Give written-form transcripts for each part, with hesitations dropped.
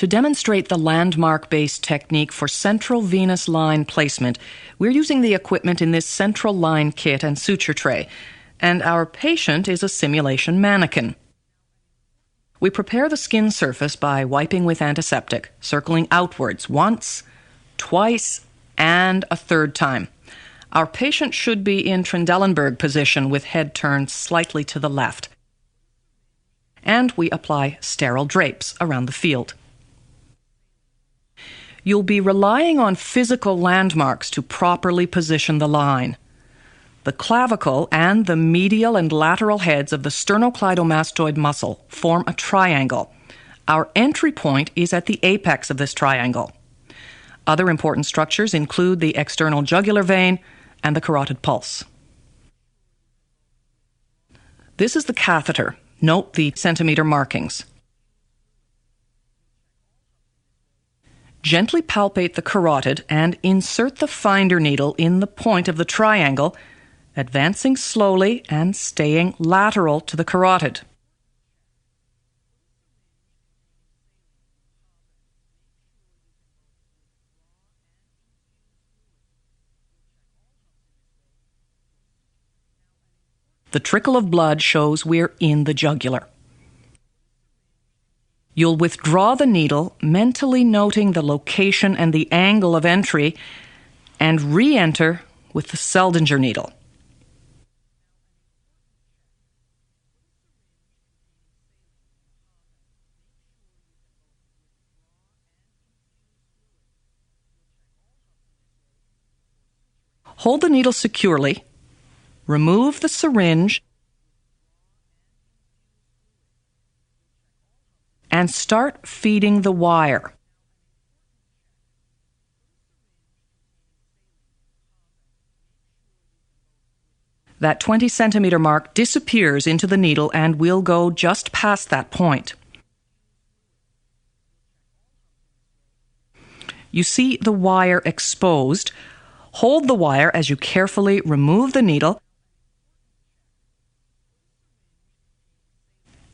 To demonstrate the landmark-based technique for central venous line placement, we're using the equipment in this central line kit and suture tray, and our patient is a simulation mannequin. We prepare the skin surface by wiping with antiseptic, circling outwards once, twice, and a third time. Our patient should be in Trendelenburg position with head turned slightly to the left. And we apply sterile drapes around the field. You'll be relying on physical landmarks to properly position the line. The clavicle and the medial and lateral heads of the sternocleidomastoid muscle form a triangle. Our entry point is at the apex of this triangle. Other important structures include the external jugular vein and the carotid pulse. This is the catheter. Note the centimeter markings. Gently palpate the carotid and insert the finder needle in the point of the triangle, advancing slowly and staying lateral to the carotid. The trickle of blood shows we're in the jugular. You'll withdraw the needle, mentally noting the location and the angle of entry, and re-enter with the Seldinger needle. Hold the needle securely, remove the syringe, and start feeding the wire. That 20 centimeter mark disappears into the needle and we'll go just past that point. You see the wire exposed. Hold the wire as you carefully remove the needle.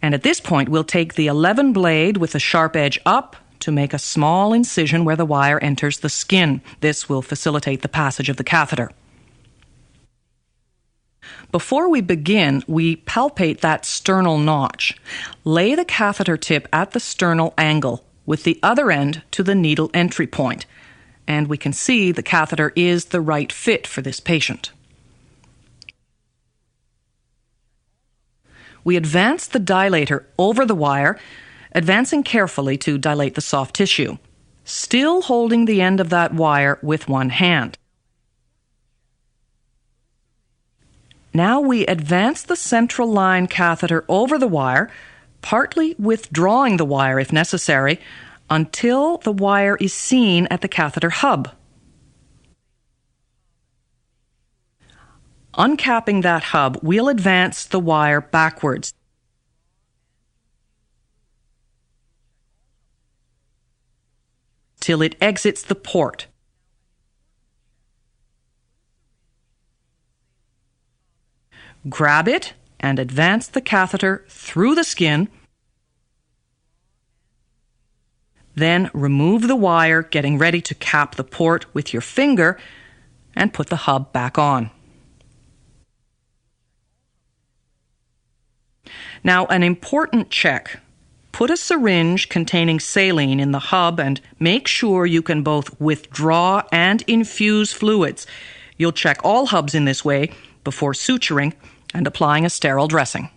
And at this point, we'll take the 11 blade with the sharp edge up to make a small incision where the wire enters the skin. This will facilitate the passage of the catheter. Before we begin, we palpate that sternal notch. Lay the catheter tip at the sternal angle with the other end to the needle entry point. And we can see the catheter is the right fit for this patient. We advance the dilator over the wire, advancing carefully to dilate the soft tissue, still holding the end of that wire with one hand. Now we advance the central line catheter over the wire, partly withdrawing the wire if necessary, until the wire is seen at the catheter hub. Uncapping that hub, we'll advance the wire backwards. Till it exits the port. Grab it and advance the catheter through the skin. Then remove the wire, getting ready to cap the port with your finger and put the hub back on. Now, an important check. Put a syringe containing saline in the hub and make sure you can both withdraw and infuse fluids. You'll check all hubs in this way before suturing and applying a sterile dressing.